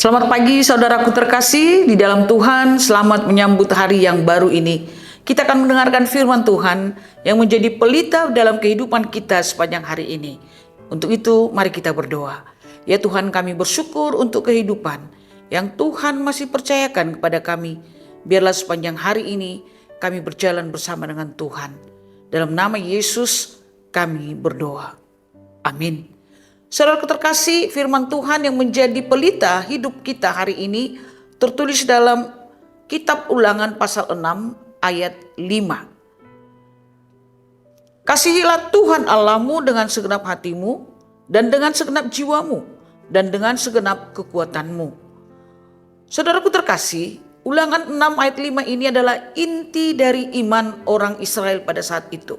Selamat pagi saudaraku terkasih di dalam Tuhan, selamat menyambut hari yang baru ini. Kita akan mendengarkan firman Tuhan yang menjadi pelita dalam kehidupan kita sepanjang hari ini. Untuk itu mari kita berdoa. Ya Tuhan, kami bersyukur untuk kehidupan yang Tuhan masih percayakan kepada kami. Biarlah sepanjang hari ini kami berjalan bersama dengan Tuhan. Dalam nama Yesus kami berdoa. Amin. Saudara terkasih, firman Tuhan yang menjadi pelita hidup kita hari ini tertulis dalam kitab Ulangan pasal 6 ayat 5. Kasihilah Tuhan Allahmu dengan segenap hatimu dan dengan segenap jiwamu dan dengan segenap kekuatanmu. Saudaraku terkasih, Ulangan 6 ayat 5 ini adalah inti dari iman orang Israel pada saat itu.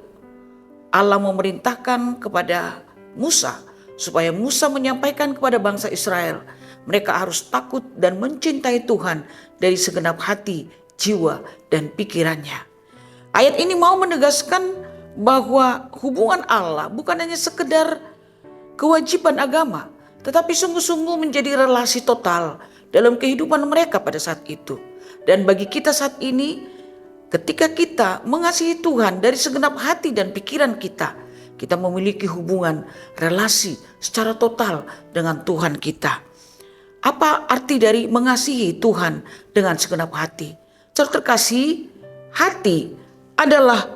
Allah memerintahkan kepada Musa supaya Musa menyampaikan kepada bangsa Israel, mereka harus takut dan mencintai Tuhan dari segenap hati, jiwa, dan pikirannya. Ayat ini mau menegaskan bahwa hubungan Allah bukan hanya sekedar kewajiban agama, tetapi sungguh-sungguh menjadi relasi total dalam kehidupan mereka pada saat itu. Dan bagi kita saat ini, ketika kita mengasihi Tuhan dari segenap hati dan pikiran kita memiliki hubungan relasi secara total dengan Tuhan kita. Apa arti dari mengasihi Tuhan dengan segenap hati? Terkasih, hati adalah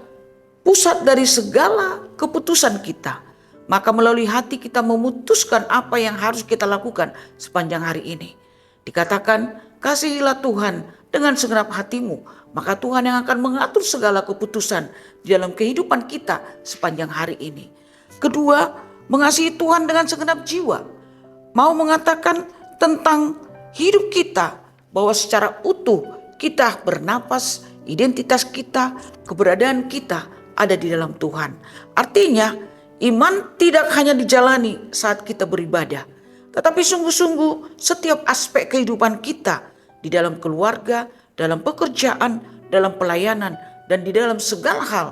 pusat dari segala keputusan kita. Maka melalui hati kita memutuskan apa yang harus kita lakukan sepanjang hari ini. Dikatakan, kasihilah Tuhan dengan segenap hatimu, maka Tuhan yang akan mengatur segala keputusan di dalam kehidupan kita sepanjang hari ini. Kedua, mengasihi Tuhan dengan segenap jiwa. Mau mengatakan tentang hidup kita, bahwa secara utuh kita bernapas, identitas kita, keberadaan kita ada di dalam Tuhan. Artinya, iman tidak hanya dijalani saat kita beribadah, tetapi sungguh-sungguh setiap aspek kehidupan kita di dalam keluarga, dalam pekerjaan, dalam pelayanan, dan di dalam segala hal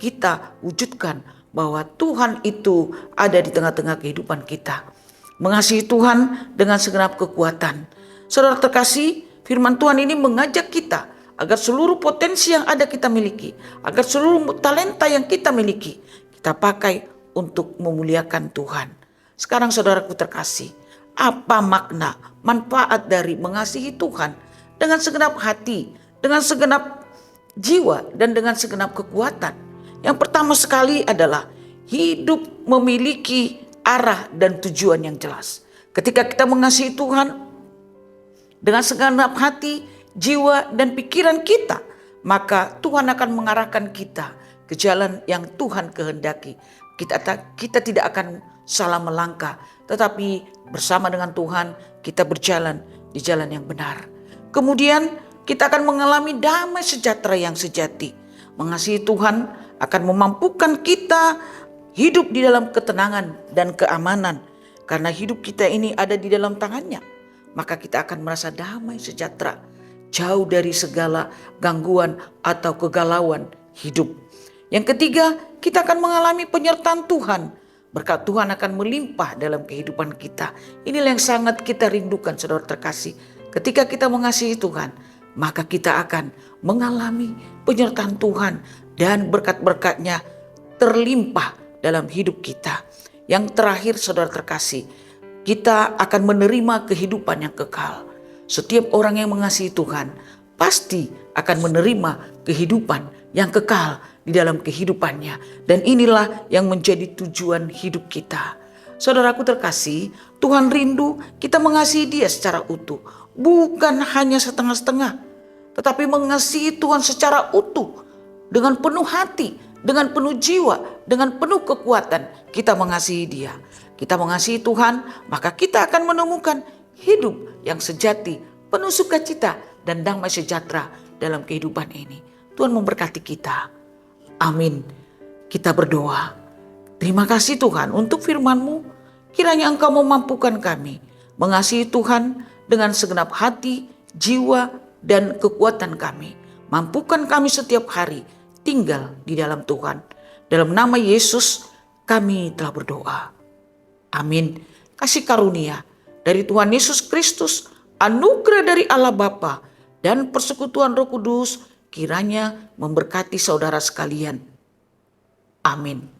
kita wujudkan bahwa Tuhan itu ada di tengah-tengah kehidupan kita. Mengasihi Tuhan dengan segenap kekuatan. Saudara terkasih, firman Tuhan ini mengajak kita agar seluruh potensi yang ada kita miliki, agar seluruh talenta yang kita miliki, kita pakai untuk memuliakan Tuhan. Sekarang saudaraku terkasih, apa makna, manfaat dari mengasihi Tuhan dengan segenap hati, dengan segenap jiwa, dan dengan segenap kekuatan? Yang pertama sekali adalah hidup memiliki arah dan tujuan yang jelas. Ketika kita mengasihi Tuhan dengan segenap hati, jiwa, dan pikiran kita, maka Tuhan akan mengarahkan kita ke jalan yang Tuhan kehendaki. Kita tidak akan salah melangkah, tetapi bersama dengan Tuhan kita berjalan di jalan yang benar. Kemudian kita akan mengalami damai sejahtera yang sejati. Mengasihi Tuhan akan memampukan kita hidup di dalam ketenangan dan keamanan. Karena hidup kita ini ada di dalam tangannya, maka kita akan merasa damai sejahtera, jauh dari segala gangguan atau kegalauan hidup. Yang ketiga, kita akan mengalami penyertaan Tuhan. Berkat Tuhan akan melimpah dalam kehidupan kita. Inilah yang sangat kita rindukan, saudara terkasih. Ketika kita mengasihi Tuhan, maka kita akan mengalami penyertaan Tuhan dan berkat-berkatnya terlimpah dalam hidup kita. Yang terakhir, saudara terkasih, kita akan menerima kehidupan yang kekal. Setiap orang yang mengasihi Tuhan pasti akan menerima kehidupan yang kekal di dalam kehidupannya. Dan inilah yang menjadi tujuan hidup kita. Saudaraku terkasih, Tuhan rindu kita mengasihi Dia secara utuh. Bukan hanya setengah-setengah, tetapi mengasihi Tuhan secara utuh. Dengan penuh hati, dengan penuh jiwa, dengan penuh kekuatan kita mengasihi Dia. Kita mengasihi Tuhan, maka kita akan menemukan hidup yang sejati, penuh sukacita dan damai sejahtera dalam kehidupan ini. Tuhan memberkati kita. Amin. Kita berdoa. Terima kasih Tuhan untuk firman-Mu. Kiranya Engkau memampukan kami mengasihi Tuhan dengan segenap hati, jiwa, dan kekuatan kami. Mampukan kami setiap hari tinggal di dalam Tuhan. Dalam nama Yesus kami telah berdoa. Amin. Kasih karunia dari Tuhan Yesus Kristus, anugerah dari Allah Bapa dan persekutuan Roh Kudus kiranya memberkati saudara sekalian. Amin.